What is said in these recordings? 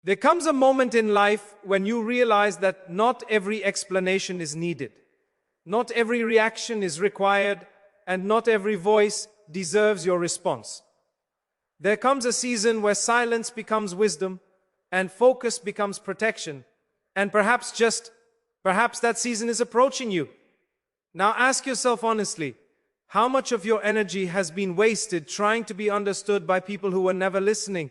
There comes a moment in life when you realize that not every explanation is needed. Not every reaction is required, and not every voice deserves your response. There comes a season where silence becomes wisdom, and focus becomes protection, and perhaps that season is approaching you. Now ask yourself honestly, how much of your energy has been wasted trying to be understood by people who were never listening?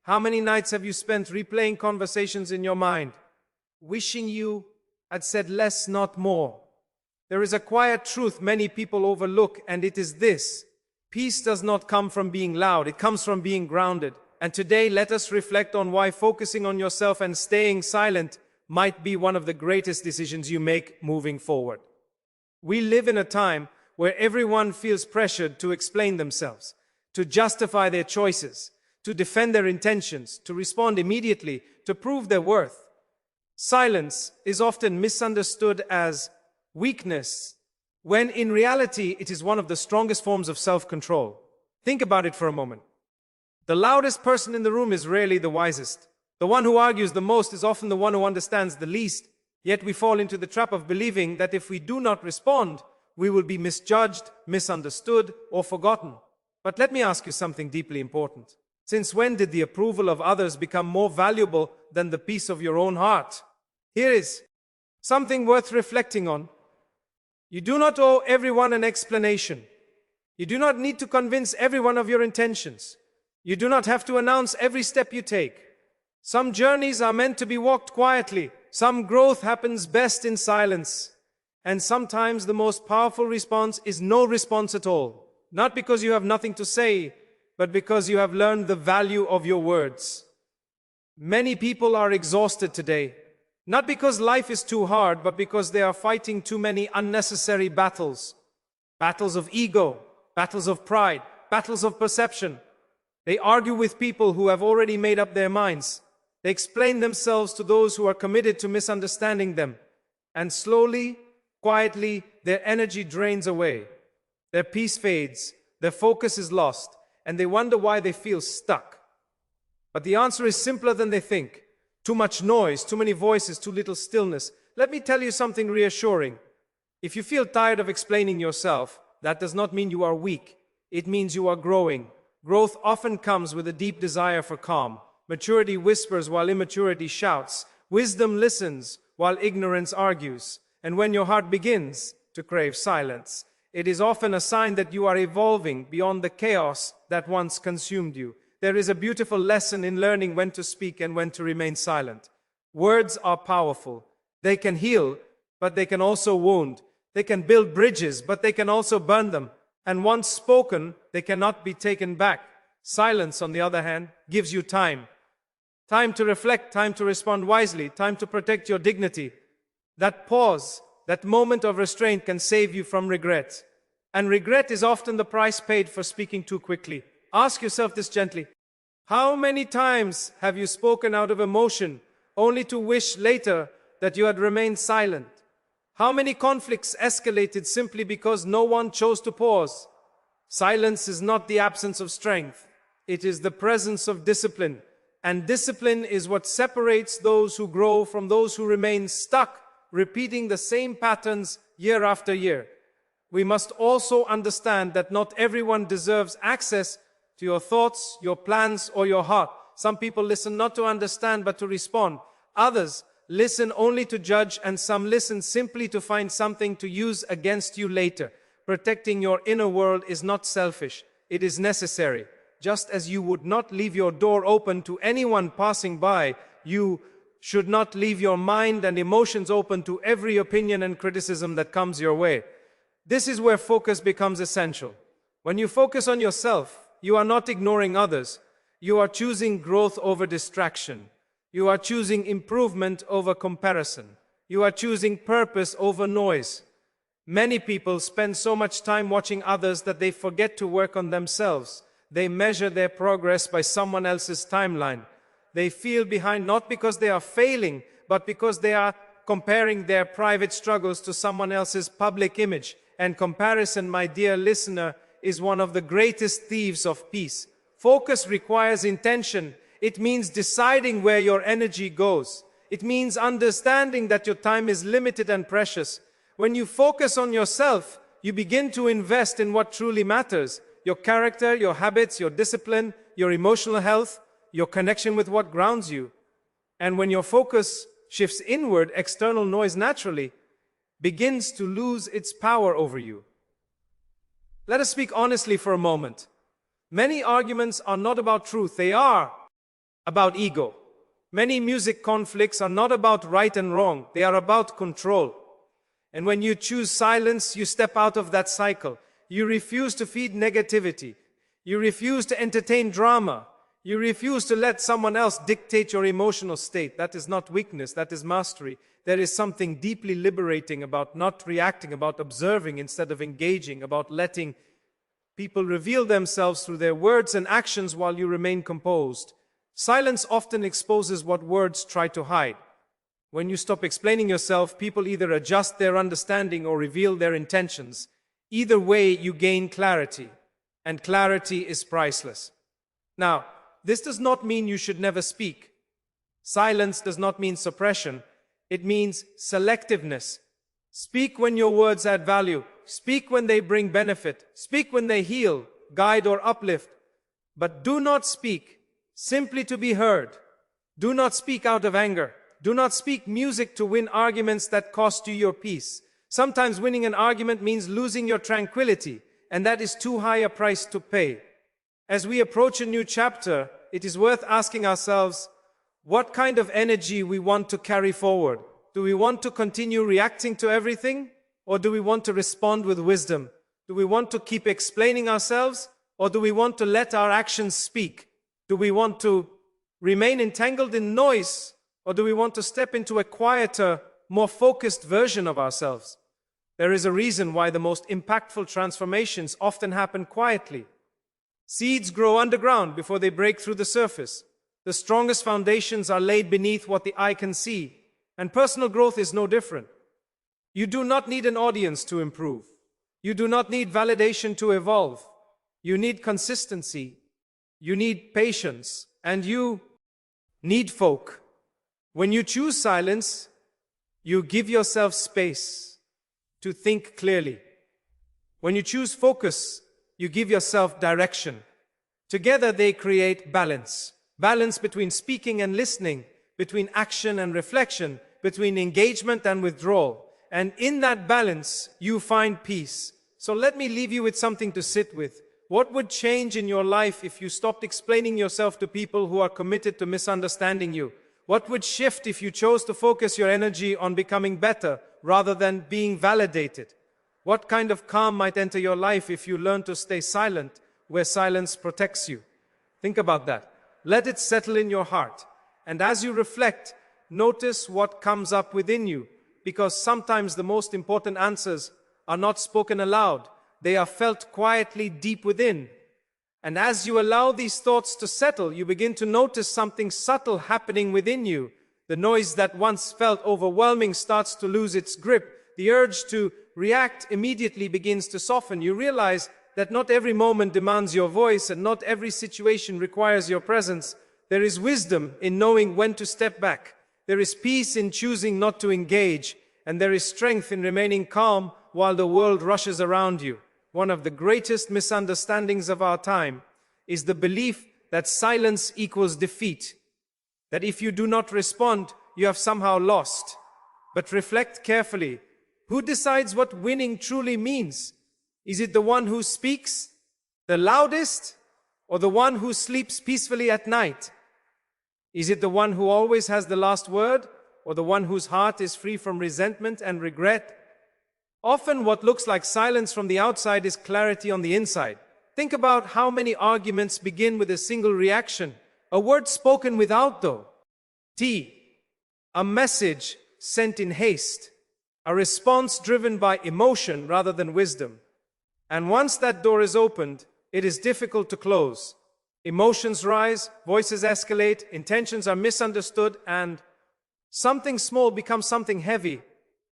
How many nights have you spent replaying conversations in your mind, wishing you had said less, not more? There is a quiet truth many people overlook, and it is this: peace does not come from being loud, it comes from being grounded. And today, let us reflect on why focusing on yourself and staying silent might be one of the greatest decisions you make moving forward. We live in a time where everyone feels pressured to explain themselves, to justify their choices, to defend their intentions, to respond immediately, to prove their worth. Silence is often misunderstood as weakness, when in reality it is one of the strongest forms of self-control. Think about it for a moment. The loudest person in the room is rarely the wisest. The one who argues the most is often the one who understands the least. Yet we fall into the trap of believing that if we do not respond, we will be misjudged, misunderstood, or forgotten. But let me ask you something deeply important. Since when did the approval of others become more valuable than the peace of your own heart? Here is something worth reflecting on. You do not owe everyone an explanation. You do not need to convince everyone of your intentions. You do not have to announce every step you take. Some journeys are meant to be walked quietly. Some growth happens best in silence. And sometimes the most powerful response is no response at all. Not because you have nothing to say, but because you have learned the value of your words. Many people are exhausted today, not because life is too hard, but because they are fighting too many unnecessary battles. Battles of ego, battles of pride, battles of perception. They argue with people who have already made up their minds. They explain themselves to those who are committed to misunderstanding them. And slowly, quietly, their energy drains away. Their peace fades, their focus is lost, and they wonder why they feel stuck. But the answer is simpler than they think. Too much noise, too many voices, too little stillness. Let me tell you something reassuring. If you feel tired of explaining yourself, that does not mean you are weak. It means you are growing. Growth often comes with a deep desire for calm. Maturity whispers while immaturity shouts. Wisdom listens while ignorance argues. And when your heart begins to crave silence, it is often a sign that you are evolving beyond the chaos that once consumed you. There is a beautiful lesson in learning when to speak and when to remain silent. Words are powerful. They can heal, but they can also wound. They can build bridges, but they can also burn them. And once spoken, they cannot be taken back. Silence, on the other hand, gives you time. Time to reflect, time to respond wisely, time to protect your dignity. That pause, that moment of restraint can save you from regret. And regret is often the price paid for speaking too quickly. Ask yourself this gently. How many times have you spoken out of emotion, only to wish later that you had remained silent? How many conflicts escalated simply because no one chose to pause? Silence is not the absence of strength. It is the presence of discipline. And discipline is what separates those who grow from those who remain stuck, repeating the same patterns year after year. We must also understand that not everyone deserves access to your thoughts, your plans, or your heart. Some people listen not to understand but to respond. Others listen only to judge, and some listen simply to find something to use against you later. Protecting your inner world is not selfish. It is necessary. Just as you would not leave your door open to anyone passing by, you should not leave your mind and emotions open to every opinion and criticism that comes your way. This is where focus becomes essential. When you focus on yourself, you are not ignoring others. You are choosing growth over distraction. You are choosing improvement over comparison. You are choosing purpose over noise. Many people spend so much time watching others that they forget to work on themselves. They measure their progress by someone else's timeline. They feel behind not because they are failing, but because they are comparing their private struggles to someone else's public image. And comparison, my dear listener, is one of the greatest thieves of peace. Focus requires intention. It means deciding where your energy goes. It means understanding that your time is limited and precious. When you focus on yourself, you begin to invest in what truly matters: your character, your habits, your discipline, your emotional health, your connection with what grounds you. And when your focus shifts inward, external noise naturally begins to lose its power over you. Let us speak honestly for a moment. Many arguments are not about truth, they are about ego. Many music conflicts are not about right and wrong, they are about control. And when you choose silence, you step out of that cycle. You refuse to feed negativity. You refuse to entertain drama. You refuse to let someone else dictate your emotional state. That is not weakness, that is mastery. There is something deeply liberating about not reacting, about observing instead of engaging, about letting people reveal themselves through their words and actions while you remain composed. Silence often exposes what words try to hide. When you stop explaining yourself, people either adjust their understanding or reveal their intentions. Either way, you gain clarity, and clarity is priceless. Now, this does not mean you should never speak. Silence does not mean suppression. It means selectiveness. Speak when your words add value. Speak when they bring benefit. Speak when they heal, guide, or uplift. But do not speak simply to be heard. Do not speak out of anger. Do not speak music to win arguments that cost you your peace. Sometimes winning an argument means losing your tranquility, and that is too high a price to pay. As we approach a new chapter, it is worth asking ourselves what kind of energy we want to carry forward. Do we want to continue reacting to everything? Or do we want to respond with wisdom? Do we want to keep explaining ourselves? Or do we want to let our actions speak? Do we want to remain entangled in noise? Or do we want to step into a quieter, more focused version of ourselves? There is a reason why the most impactful transformations often happen quietly. Seeds grow underground before they break through the surface. The strongest foundations are laid beneath what the eye can see, and personal growth is no different. You do not need an audience to improve. You do not need validation to evolve. You need consistency. You need patience, and you need folk. When you choose silence, you give yourself space to think clearly. When you choose focus, you give yourself direction. Together they create balance. Balance between speaking and listening, between action and reflection, between engagement and withdrawal. And in that balance, you find peace. So let me leave you with something to sit with. What would change in your life if you stopped explaining yourself to people who are committed to misunderstanding you? What would shift if you chose to focus your energy on becoming better rather than being validated? What kind of calm might enter your life if you learn to stay silent where silence protects you? Think about that. Let it settle in your heart. And as you reflect, notice what comes up within you, because sometimes the most important answers are not spoken aloud. They are felt quietly deep within. And as you allow these thoughts to settle, you begin to notice something subtle happening within you. The noise that once felt overwhelming starts to lose its grip. The urge to react immediately begins to soften. You realize that not every moment demands your voice, and not every situation requires your presence. There is wisdom in knowing when to step back. There is peace in choosing not to engage, and there is strength in remaining calm while the world rushes around you. One of the greatest misunderstandings of our time is the belief that silence equals defeat. That if you do not respond, you have somehow lost. But reflect carefully. Who decides what winning truly means? Is it the one who speaks the loudest, or the one who sleeps peacefully at night? Is it the one who always has the last word, or the one whose heart is free from resentment and regret? Often what looks like silence from the outside is clarity on the inside. Think about how many arguments begin with a single reaction, a word spoken without though. A message sent in haste, a response driven by emotion rather than wisdom. And once that door is opened, it is difficult to close. Emotions rise, voices escalate, intentions are misunderstood, and something small becomes something heavy.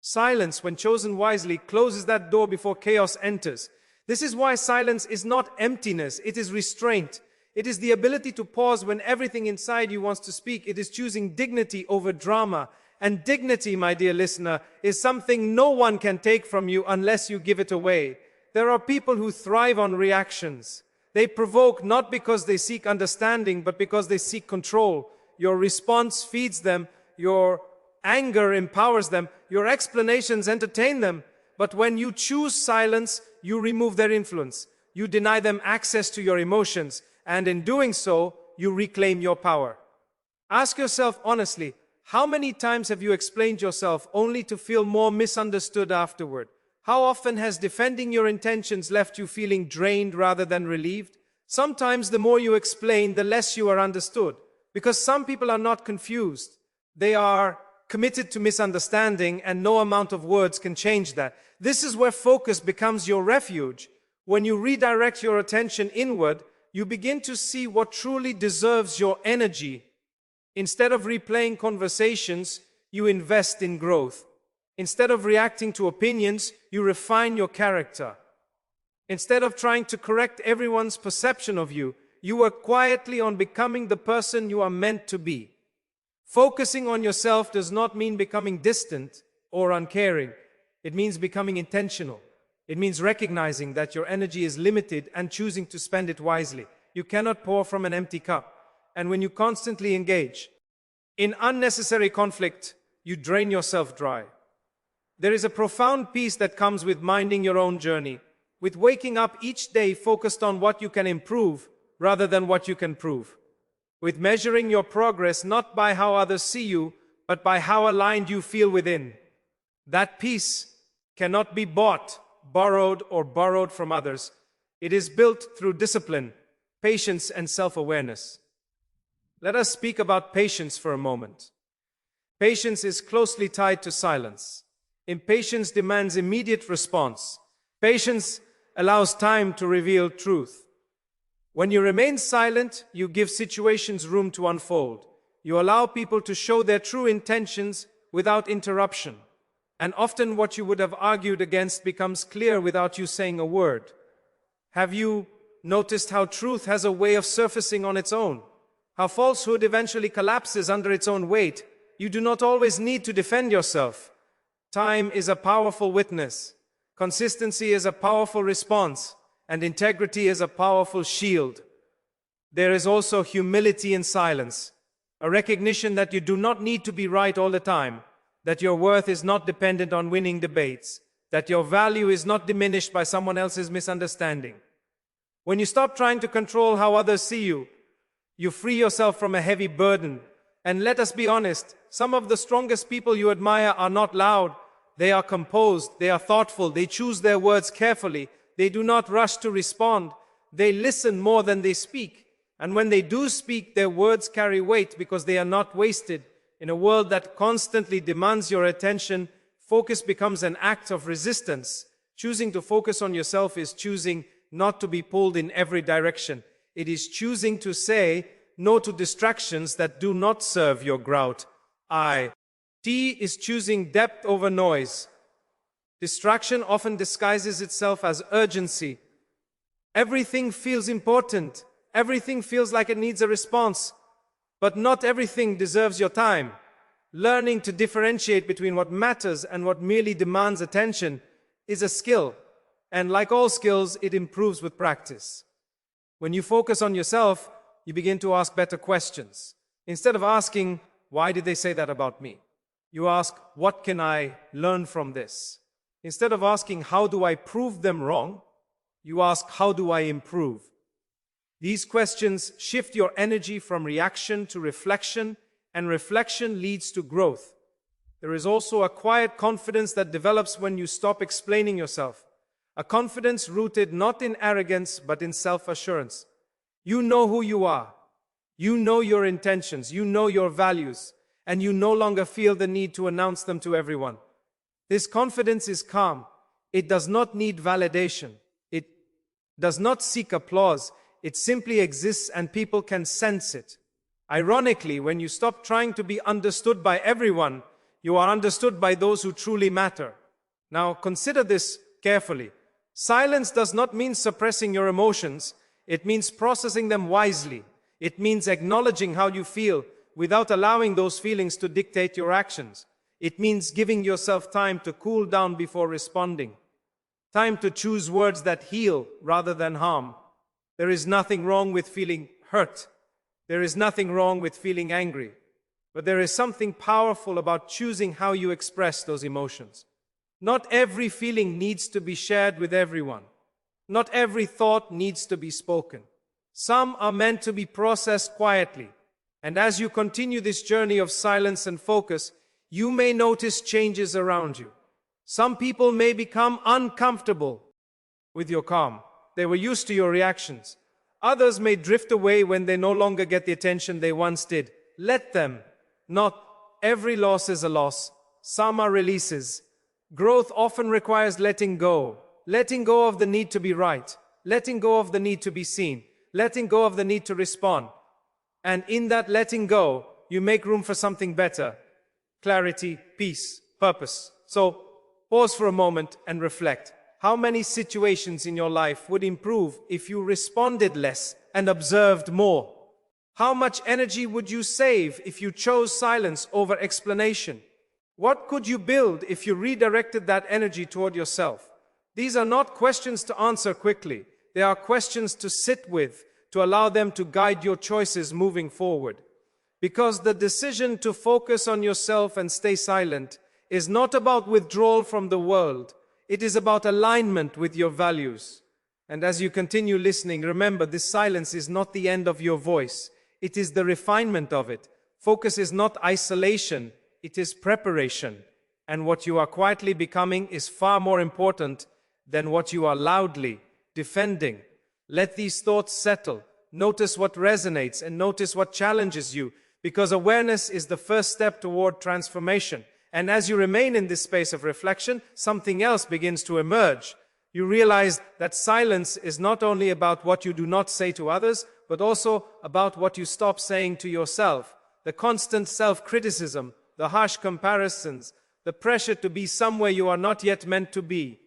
Silence, when chosen wisely, closes that door before chaos enters. This is why silence is not emptiness, it is restraint. It is the ability to pause when everything inside you wants to speak. It is choosing dignity over drama. And dignity, my dear listener, is something no one can take from you unless you give it away. There are people who thrive on reactions. They provoke not because they seek understanding, but because they seek control. Your response feeds them. Your anger empowers them. Your explanations entertain them. But when you choose silence, you remove their influence. You deny them access to your emotions. And in doing so, you reclaim your power. Ask yourself honestly, how many times have you explained yourself only to feel more misunderstood afterward? How often has defending your intentions left you feeling drained rather than relieved? Sometimes the more you explain, the less you are understood. Because some people are not confused. They are committed to misunderstanding, and no amount of words can change that. This is where focus becomes your refuge. When you redirect your attention inward, you begin to see what truly deserves your energy. Instead of replaying conversations, you invest in growth. Instead of reacting to opinions, you refine your character. Instead of trying to correct everyone's perception of you, you work quietly on becoming the person you are meant to be. Focusing on yourself does not mean becoming distant or uncaring. It means becoming intentional. It means recognizing that your energy is limited and choosing to spend it wisely. You cannot pour from an empty cup. And when you constantly engage in unnecessary conflict, you drain yourself dry. There is a profound peace that comes with minding your own journey, with waking up each day focused on what you can improve rather than what you can prove, with measuring your progress not by how others see you, but by how aligned you feel within. That peace cannot be bought, borrowed, or borrowed from others. It is built through discipline, patience, and self-awareness. Let us speak about patience for a moment. Patience is closely tied to silence. Impatience demands immediate response. Patience allows time to reveal truth. When you remain silent, you give situations room to unfold. You allow people to show their true intentions without interruption. And often what you would have argued against becomes clear without you saying a word. Have you noticed how truth has a way of surfacing on its own? How falsehood eventually collapses under its own weight? You do not always need to defend yourself. Time is a powerful witness. Consistency is a powerful response. And integrity is a powerful shield. There is also humility in silence. A recognition that you do not need to be right all the time. That your worth is not dependent on winning debates. That your value is not diminished by someone else's misunderstanding. When you stop trying to control how others see you, you free yourself from a heavy burden. And let us be honest, some of the strongest people you admire are not loud. They are composed, they are thoughtful, they choose their words carefully. They do not rush to respond. They listen more than they speak. And when they do speak, their words carry weight because they are not wasted. In a world that constantly demands your attention, focus becomes an act of resistance. Choosing to focus on yourself is choosing not to be pulled in every direction. It is choosing to say no to distractions that do not serve your grout. T is choosing depth over noise. Distraction often disguises itself as urgency. Everything feels important. Everything feels like it needs a response. But not everything deserves your time. Learning to differentiate between what matters and what merely demands attention is a skill. And like all skills, it improves with practice. When you focus on yourself, you begin to ask better questions. Instead of asking, why did they say that about me? You ask, what can I learn from this? Instead of asking, how do I prove them wrong? You ask, how do I improve? These questions shift your energy from reaction to reflection, and reflection leads to growth. There is also a quiet confidence that develops when you stop explaining yourself. A confidence rooted not in arrogance, but in self-assurance. You know who you are. You know your intentions. You know your values. And you no longer feel the need to announce them to everyone. This confidence is calm. It does not need validation. It does not seek applause. It simply exists and people can sense it. Ironically, when you stop trying to be understood by everyone, you are understood by those who truly matter. Now, consider this carefully. Silence does not mean suppressing your emotions. It means processing them wisely. It means acknowledging how you feel without allowing those feelings to dictate your actions. It means giving yourself time to cool down before responding. Time to choose words that heal rather than harm. There is nothing wrong with feeling hurt. There is nothing wrong with feeling angry. But there is something powerful about choosing how you express those emotions. Not every feeling needs to be shared with everyone. Not every thought needs to be spoken. Some are meant to be processed quietly. And as you continue this journey of silence and focus, you may notice changes around you. Some people may become uncomfortable with your calm. They were used to your reactions. Others may drift away when they no longer get the attention they once did. Let them. Not every loss is a loss. Some are releases. Growth often requires letting go. Letting go of the need to be right. Letting go of the need to be seen. Letting go of the need to respond. And in that letting go, you make room for something better. Clarity, peace, purpose. So, pause for a moment and reflect. How many situations in your life would improve if you responded less and observed more? How much energy would you save if you chose silence over explanation? What could you build if you redirected that energy toward yourself? These are not questions to answer quickly. They are questions to sit with, to allow them to guide your choices moving forward. Because the decision to focus on yourself and stay silent is not about withdrawal from the world. It is about alignment with your values. And as you continue listening, remember this silence is not the end of your voice. It is the refinement of it. Focus is not isolation. It is preparation. And what you are quietly becoming is far more important than what you are loudly defending. Let these thoughts settle. Notice what resonates and notice what challenges you, because awareness is the first step toward transformation. And as you remain in this space of reflection, something else begins to emerge. You realize that silence is not only about what you do not say to others, but also about what you stop saying to yourself. The constant self-criticism, the harsh comparisons, the pressure to be somewhere you are not yet meant to be.